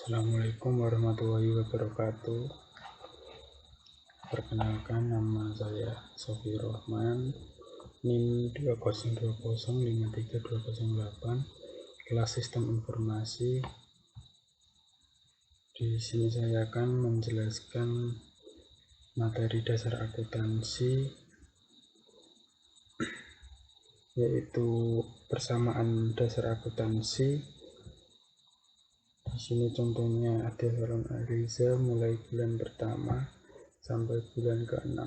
Assalamualaikum warahmatullahi wabarakatuh. Perkenalkan, nama saya Sofi Rohman, NIM 202053208, kelas Sistem Informasi. Di sini saya akan menjelaskan materi dasar akuntansi, yaitu persamaan dasar akuntansi. Di sini contohnya ada saluran analisa mulai bulan pertama sampai bulan ke-6.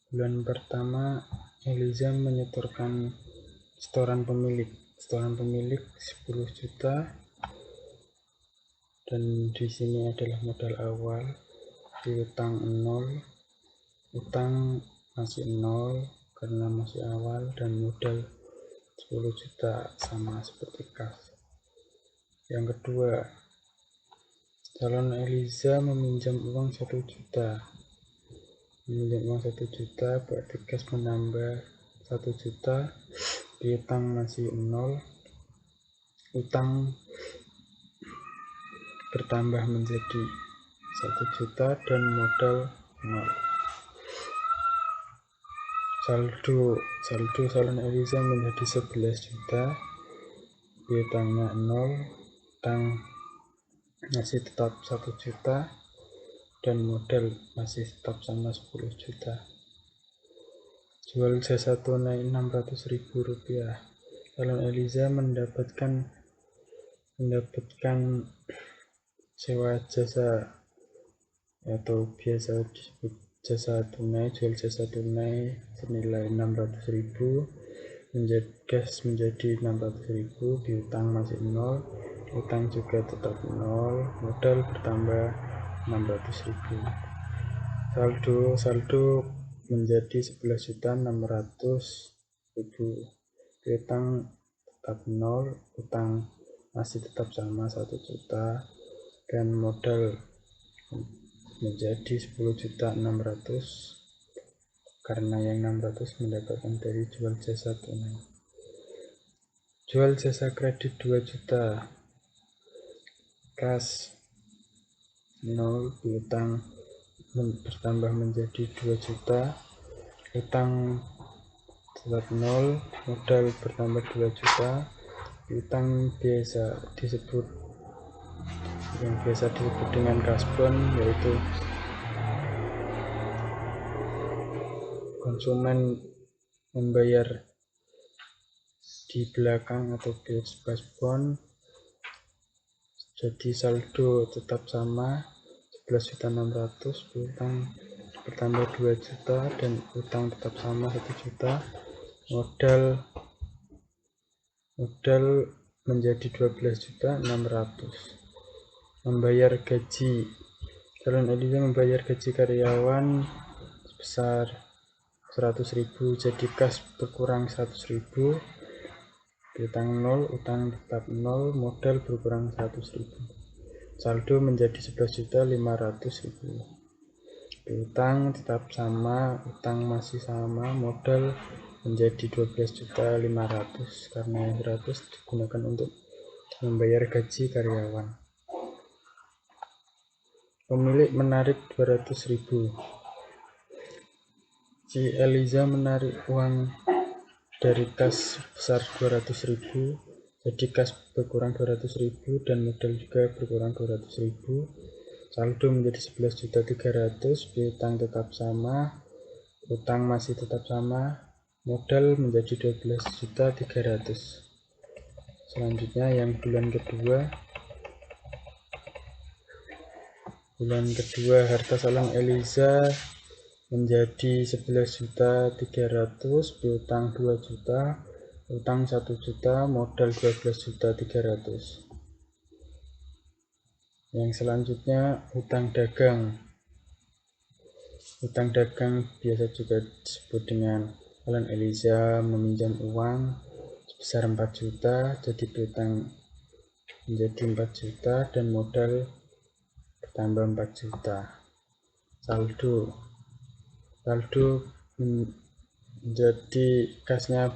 Bulan pertama Eliza menyetorkan setoran pemilik 10 juta, dan di sini adalah modal awal, piutang 0, utang masih 0 karena masih awal, dan modal 10 juta sama seperti kas. Yang kedua, calon Eliza meminjam uang 1 juta. Berarti kas menambah 1 juta, piutang masih 0, utang bertambah menjadi 1 juta, dan modal 0. Saldo calon Eliza menjadi 11 juta, piutangnya 0, utang masih tetap 1 juta, dan modal masih tetap sama 10 juta. Jual jasa tunai Rp600.000. Calon Eliza mendapatkan sewa jasa atau biasa disebut jasa tunai, jual jasa tunai senilai 600.000, gas menjadi 600.000, piutang masih 0, utang juga tetap 0, modal bertambah 600.000. Saldo menjadi 11.600.000, piutang tetap 0, utang masih tetap sama 1 juta, dan modal menjadi 10.600.000 karena yang 600 mendapatkan dari jual jasa tunai. Jual jasa kredit 2 juta, kas 0, piutang bertambah menjadi 2 juta, utang tetap 0, modal bertambah 2 juta, piutang yang biasa disebut dengan kasbon, yaitu konsumen membayar di belakang atau kasbon. Jadi saldo tetap sama 11.600.000, piutang bertambah 2 juta, dan utang tetap sama 1 juta, modal menjadi 12.600.000. Membayar gaji, calon Eliza membayar gaji karyawan sebesar 100.000, jadi kas berkurang 100.000, piutang 0, utang tetap 0, modal berkurang 100.000. Saldo menjadi 11.500.000. Piutang tetap sama, utang masih sama, modal menjadi 12.500.000 karena yang 100 digunakan untuk membayar gaji karyawan. Pemilik menarik 200.000. Si Eliza menarik uang dari kas sebesar 200.000, jadi kas berkurang 200.000 dan modal juga berkurang 200.000. Saldo menjadi 11.300.000, piutang tetap sama, utang masih tetap sama, modal menjadi 12.300.000. Selanjutnya yang bulan kedua harta salon Eliza menjadi 11.300.000, piutang 2 juta, utang 1 juta, modal 12.300.000. Yang selanjutnya utang dagang. Utang dagang biasa juga disebut dengan calon Eliza meminjam uang sebesar 4 juta, jadi piutang menjadi 4 juta dan modal bertambah 4 juta. Saldo jadi kasnya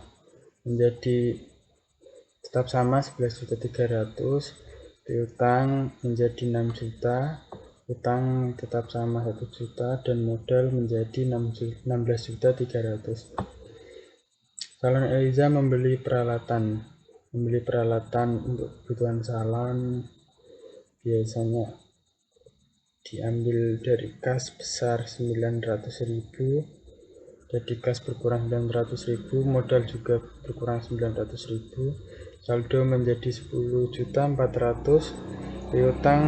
menjadi tetap sama 11.300.000, piutang menjadi 6 juta, utang tetap sama 1 juta, dan modal menjadi 16.300.000. Calon Eliza membeli peralatan untuk kebutuhan salon biasanya diambil dari kas besar 900.000, jadi kas berkurang 900.000, modal juga berkurang 900.000, saldo menjadi 10.400.000, piutang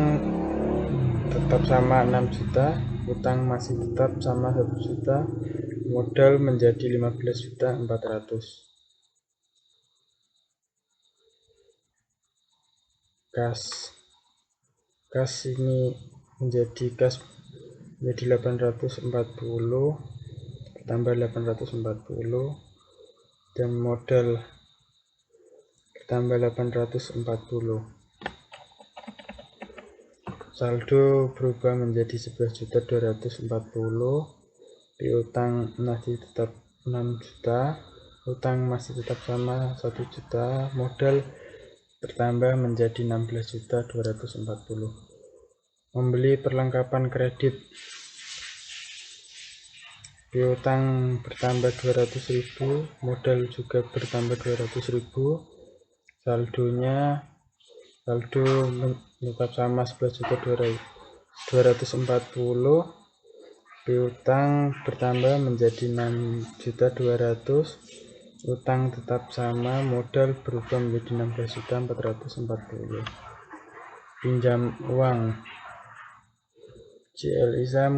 tetap sama 6 juta, utang masih tetap sama 1 juta, modal menjadi 15.400.000. Kas ini menjadi 840 tambah 840, dan modal tambah 840. Saldo berubah menjadi 11.240.000, piutang masih tetap 6 juta, utang masih tetap sama 1 juta, modal bertambah menjadi 16.240.000. Membeli perlengkapan kredit, piutang bertambah 200.000, modal juga bertambah 200.000, saldo tetap sama 11.240.000, piutang bertambah menjadi 6.200.000, utang tetap sama, modal berubah menjadi 16.440.000. Pinjam uang, Eliza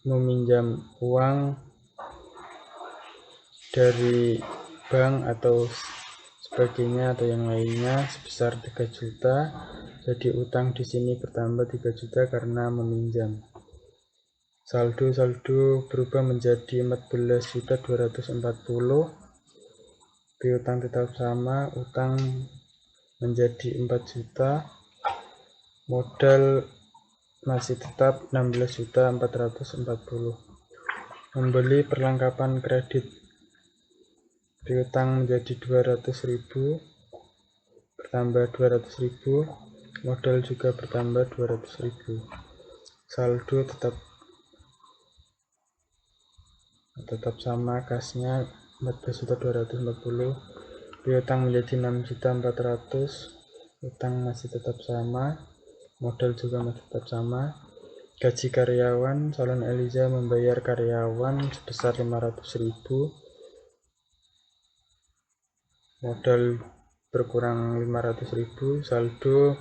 meminjam uang dari bank atau sebagainya atau yang lainnya sebesar 3 juta. Jadi utang di sini bertambah 3 juta karena meminjam. Saldo berubah menjadi 14.240.000, piutang tetap sama, utang menjadi 4 juta, modal masih tetap 16.440.000. Membeli perlengkapan kredit, piutang menjadi 200.000, bertambah 200.000, modal juga bertambah 200.000. Saldo tetap sama, kasnya 14.240, piutang menjadi 6.400.000, utang masih tetap sama, modal juga masih tetap sama. Gaji karyawan, calon Eliza membayar karyawan sebesar 500.000, modal berkurang 500.000, saldo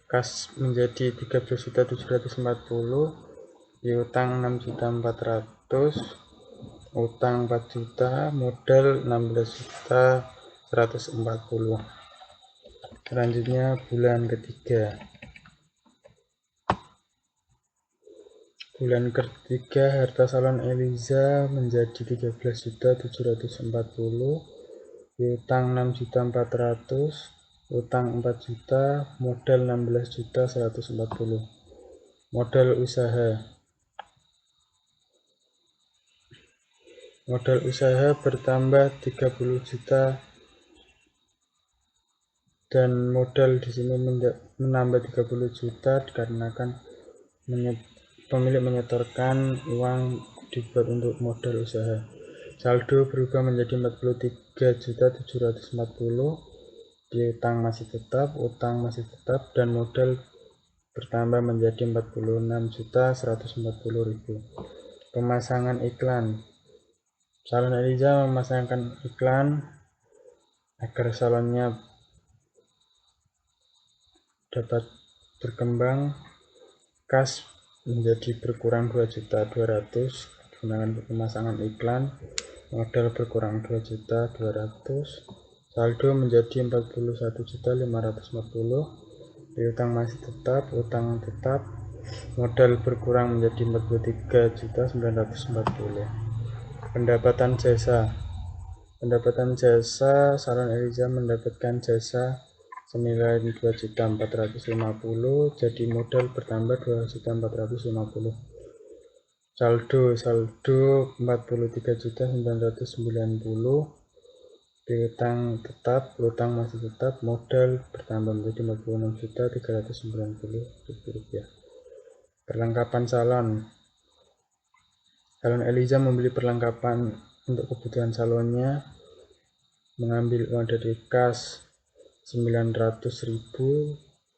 kas menjadi 13.740, piutang 6.400.000, utang 4 juta, modal 16.140. Selanjutnya bulan ketiga. Bulan ketiga harta salon Eliza menjadi 13.740, piutang 6.400.000, utang 4 juta, modal 16.140. Modal usaha bertambah 30 juta, dan modal di sini menambah 30 juta dikarenakan pemilik menyetorkan uang dibuat untuk modal usaha. Saldo berubah menjadi 43.740, piutang masih tetap, utang masih tetap, dan modal bertambah menjadi 46.140.000. Pemasangan iklan, calon Eliza memasangkan iklan agar salonnya dapat berkembang. Kas menjadi berkurang 2.200.000 menggunakan pemasangan iklan, modal berkurang 2.200.000, saldo menjadi 41.540.000, piutang masih tetap, utang tetap, modal berkurang menjadi 43.940.000. Pendapatan jasa, salon Eliza mendapatkan jasa senilai 2.450.000, jadi modal bertambah 2.450.000. saldo 43.990.000, piutang tetap, utang masih tetap, modal bertambah menjadi 46.390.000 rupiah. Perlengkapan salon. Salon Eliza membeli perlengkapan untuk kebutuhan salonnya, mengambil uang dari kas 900.000,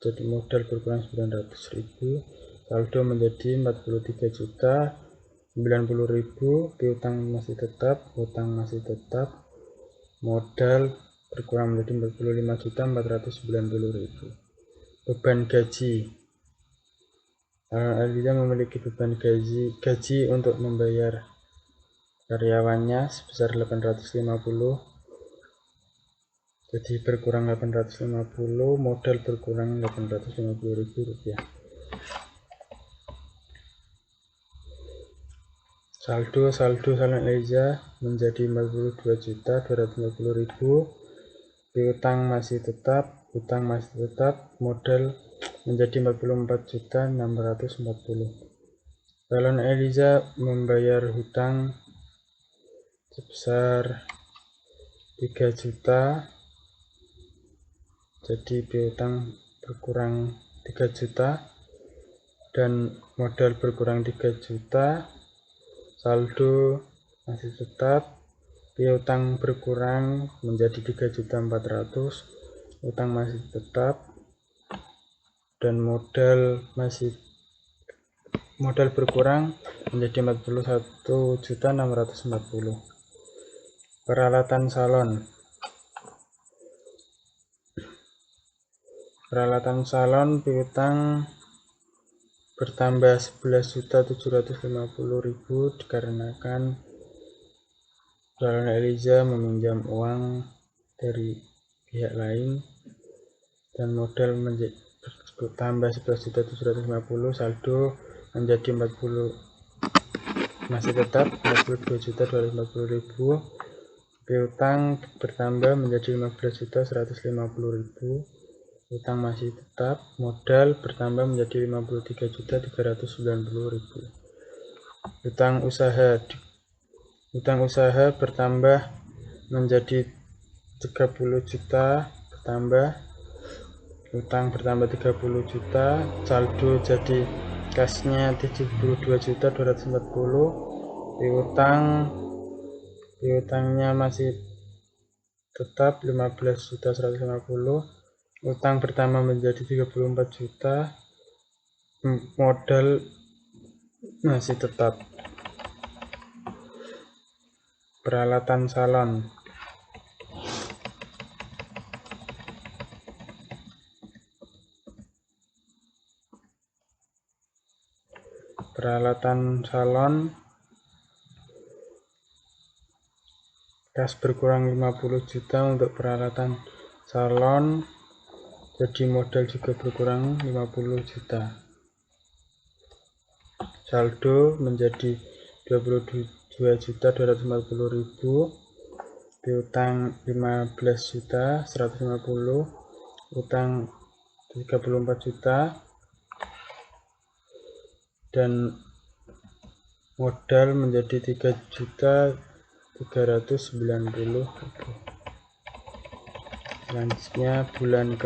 jadi modal berkurang 900.000, saldo menjadi 43.090.000, piutang masih tetap, utang masih tetap, modal berkurang menjadi 45.490.000. Beban gaji. Eliza memiliki beban gaji untuk membayar karyawannya sebesar 850, jadi berkurang 850, modal berkurang 850.000 rupiah. Saldo Salon Eliza menjadi 42.250.000, piutang masih tetap, utang masih tetap, modal menjadi 44.640. Salon Eliza membayar hutang sebesar 3 juta, jadi piutang berkurang 3 juta dan modal berkurang 3 juta, saldo masih tetap, piutang berkurang menjadi 3.400.000, utang masih tetap, dan modal berkurang menjadi 41.640. Peralatan salon piutang bertambah 11.750.000 dikarenakan Salon Eliza meminjam uang dari pihak lain dan modal bertambah 11.750, saldo menjadi 40, masih tetap 42.250.000, piutang bertambah menjadi 15.150.000, utang masih tetap, modal bertambah menjadi 53.390.000. Utang usaha bertambah menjadi 30 juta, utang bertambah 30 juta, saldo jadi kasnya 72.240, piutangnya masih tetap 15.150, utang bertambah menjadi 34 juta, modal masih tetap. Peralatan salon. Kas berkurang 50 juta untuk peralatan salon, jadi modal juga berkurang 50 juta. Saldo menjadi 22.240.000, piutang 15.150, utang 34 juta, dan modal menjadi 3.390.000. Selanjutnya bulan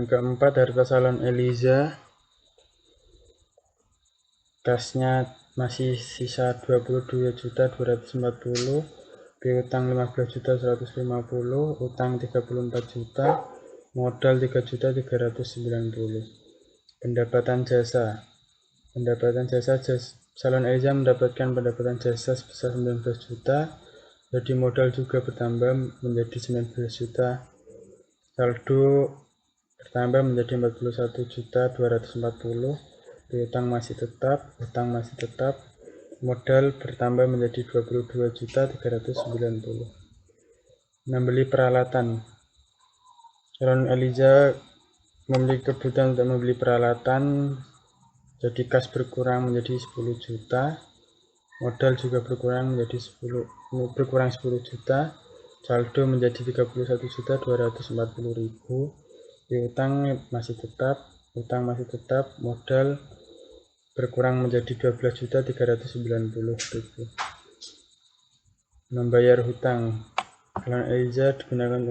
keempat harta salon Eliza, kasnya masih sisa 22.240, piutang 15.150, utang 34 juta, modal 3.390. Pendapatan jasa. Salon Eliza mendapatkan pendapatan jasa sebesar 19 juta, jadi modal juga bertambah menjadi 19 juta, saldo bertambah menjadi 41.240, piutang masih tetap, utang masih tetap, modal bertambah menjadi 22.390. Membeli peralatan. Salon Eliza memiliki kebutuhan untuk membeli peralatan, jadi kas berkurang menjadi 10 juta, modal juga berkurang 10 juta, saldo menjadi 31.240.000, piutang masih tetap, utang masih tetap, modal berkurang menjadi 12.390.000. Membayar hutang. Salon Eliza digunakan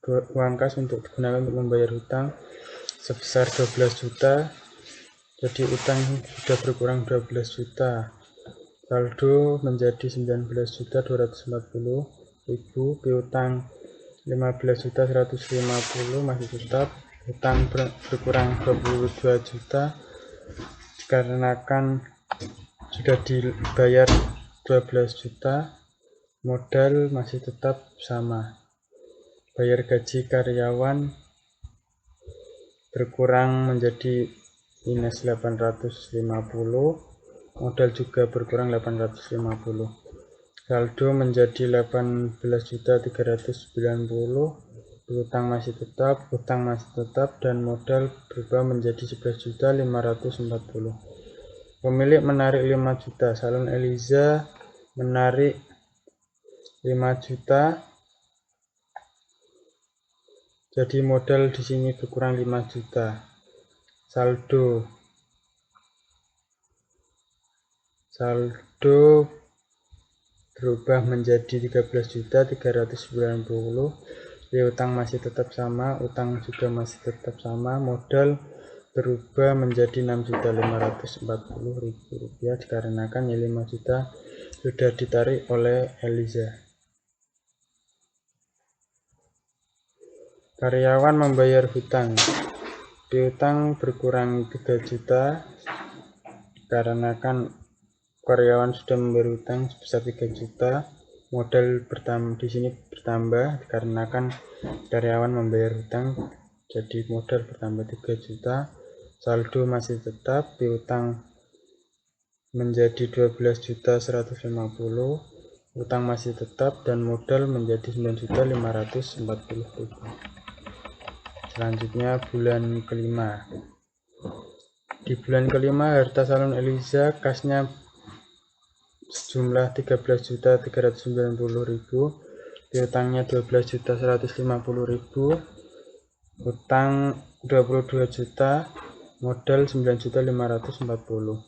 uang kas untuk digunakan untuk membayar hutang sebesar 12 juta. Jadi utang sudah berkurang 12 juta. Saldo menjadi 19.240.000. Piutang 15.150 masih tetap. Utang berkurang 22 juta dikarenakan sudah dibayar 12 juta. Modal masih tetap sama. Bayar gaji karyawan berkurang menjadi minus 850, modal juga berkurang 850. Saldo menjadi 18.390. Utang masih tetap, dan modal berubah menjadi 11.540. Pemilik menarik 5 juta. Salon Eliza menarik 5 juta. Jadi modal di sini berkurang 5 juta. Saldo berubah menjadi 13.390. Utang masih tetap sama, utang juga masih tetap sama. Modal berubah menjadi 6.540.000 rupiah dikarenakan 5 juta sudah ditarik oleh Eliza. Karyawan membayar hutang. Piutang berkurang 3 juta dikarenakan karyawan sudah membayar hutang sebesar 3 juta. Modal di sini bertambah dikarenakan karyawan membayar hutang, jadi modal bertambah 3 juta. Saldo masih tetap, piutang menjadi 12.150, utang masih tetap, dan modal menjadi 9.540.000. Selanjutnya bulan kelima. Di bulan kelima harta salon Eliza kasnya sejumlah 13.390.000, piutangnya 12.150.000, utang 22 juta, modal 9.540.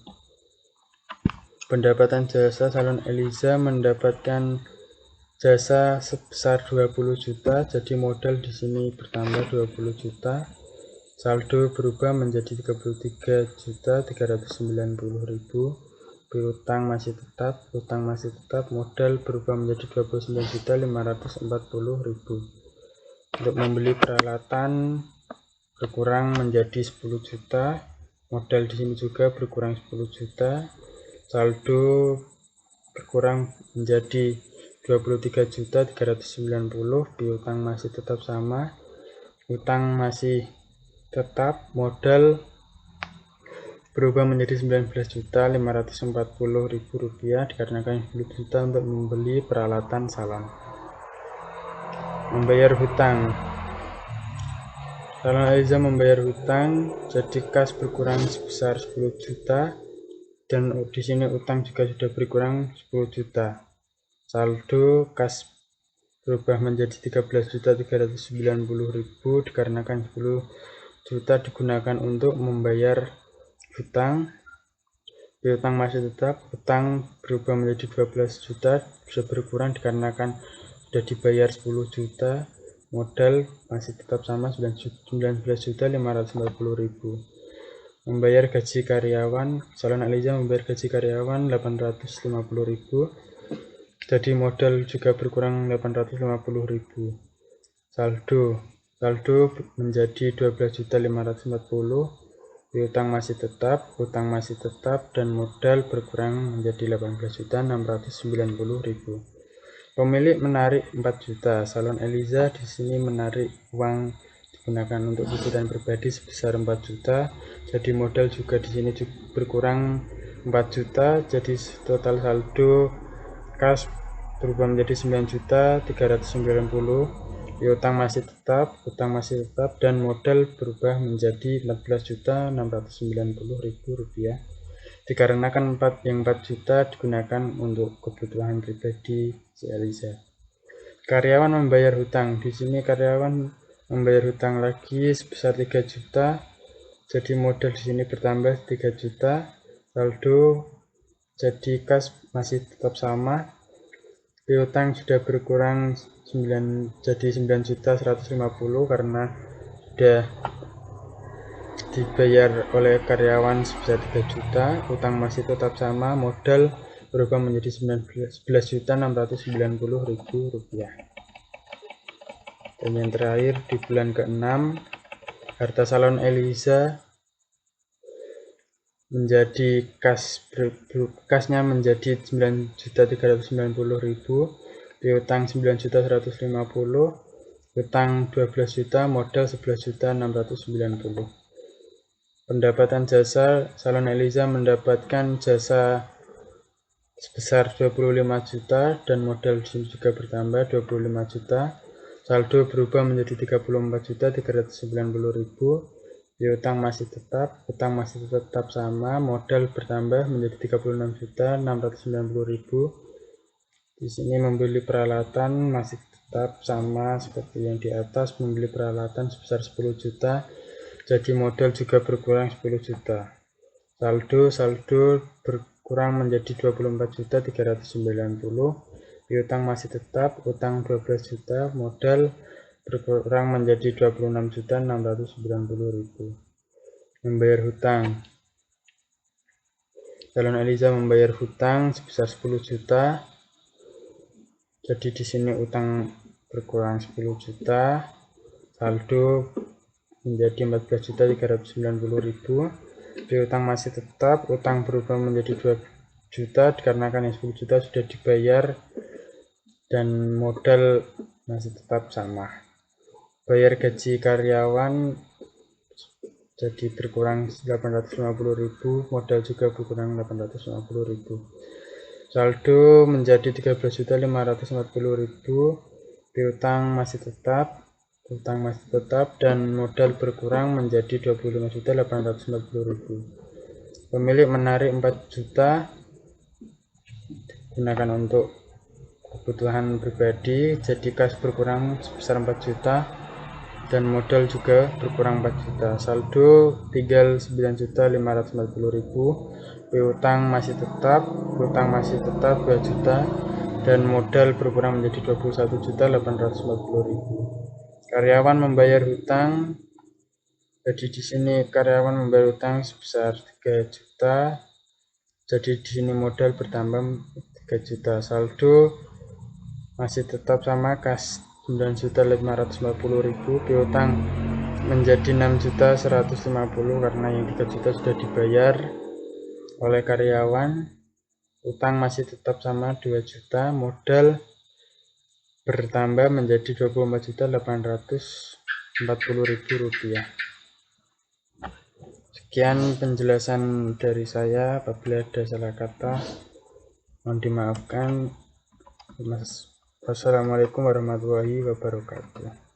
Pendapatan jasa salon Eliza mendapatkan jasa sebesar 20 juta, jadi modal di sini bertambah 20 juta. Saldo berubah menjadi 33.390.000. Piutang masih tetap, utang masih tetap, modal berubah menjadi 29.540.000. Untuk membeli peralatan berkurang menjadi 10 juta, modal di sini juga berkurang 10 juta. Saldo berkurang menjadi 23.390. Piutang masih tetap sama, utang masih tetap, modal berubah menjadi 19.540.000 rupiah dikarenakan 10 juta untuk membeli peralatan salon. Membayar hutang. Salon Eliza membayar hutang, jadi kas berkurang sebesar 10 juta, dan di sini utang juga sudah berkurang 10 juta. Saldo kas berubah menjadi 13.390.000 dikarenakan 10 juta digunakan untuk membayar hutang. Piutang masih tetap, utang berubah menjadi 12 juta, bisa berkurang dikarenakan sudah dibayar 10 juta. Modal masih tetap sama 19.540.000. Membayar gaji karyawan. Salon Eliza membayar gaji karyawan 850.000. Jadi modal juga berkurang 850.000. Saldo menjadi 12.540. Piutang masih tetap, utang masih tetap, dan modal berkurang menjadi 18.690.000. Pemilik menarik 4 juta. Salon Eliza di sini menarik uang digunakan untuk kebutuhan pribadi sebesar 4 juta. Jadi modal juga di sini berkurang 4 juta. Jadi total saldo kas berubah menjadi 9.390. Utang masih tetap, utang masih tetap, dan modal berubah menjadi 14.690.000 rupiah dikarenakan 4 juta digunakan untuk kebutuhan pribadi si Eliza. Karyawan membayar hutang. Di sini karyawan membayar hutang lagi sebesar 3 juta. jadi modal di sini bertambah 3 juta, saldo jadi kas masih tetap sama, piutang sudah berkurang jadi 9.150.000 karena sudah dibayar oleh karyawan sebesar 3 juta, utang masih tetap sama, modal berubah menjadi 11.690.000 rupiah. Dan yang terakhir di bulan ke-6, harta salon Eliza menjadi kasnya menjadi 9.390.000, piutang 9.150.000, utang 12 juta, modal 11.690.000. Pendapatan jasa, salon Eliza mendapatkan jasa sebesar 25 juta dan modal di sini juga bertambah 25 juta. Saldo berubah menjadi 34.390.000. Piutang masih tetap, utang masih tetap sama, modal bertambah menjadi 36.690.000. Di sini membeli peralatan masih tetap sama seperti yang di atas, membeli peralatan sebesar 10 juta. Jadi modal juga berkurang 10 juta. Saldo berkurang menjadi 24.390.000. Piutang masih tetap, utang 12 juta, modal berkurang menjadi 26.690.000. Membayar hutang. Salon Eliza membayar hutang sebesar 10 juta. Jadi di sini utang berkurang 10 juta. Saldo menjadi 14.390.000. Piutang masih tetap, utang berubah menjadi 2 juta dikarenakan yang 10 juta sudah dibayar dan modal masih tetap sama. Bayar gaji karyawan jadi berkurang 850.000, modal juga berkurang 850.000. Saldo menjadi 13.540.000, piutang masih tetap, utang masih tetap, dan modal berkurang menjadi 25.840.000. Pemilik menarik 4 juta digunakan untuk kebutuhan pribadi, jadi kas berkurang sebesar 4 juta dan modal juga berkurang 4 juta. Saldo tinggal 9.540.000. Piutang masih tetap, utang masih tetap 2 juta dan modal berkurang menjadi 21.840.000. Karyawan membayar hutang. Jadi di sini karyawan membayar hutang sebesar 3 juta. Jadi di sini modal bertambah 3 juta. Saldo masih tetap sama, kas 9.540.000, piutang menjadi 6.150.000 karena yang 3 juta sudah dibayar oleh karyawan. Utang masih tetap sama 2 juta, modal bertambah menjadi 24.840.000 rupiah. Sekian penjelasan dari saya, apabila ada salah kata mohon dimaafkan. Wassalamualaikum warahmatullahi wabarakatuh.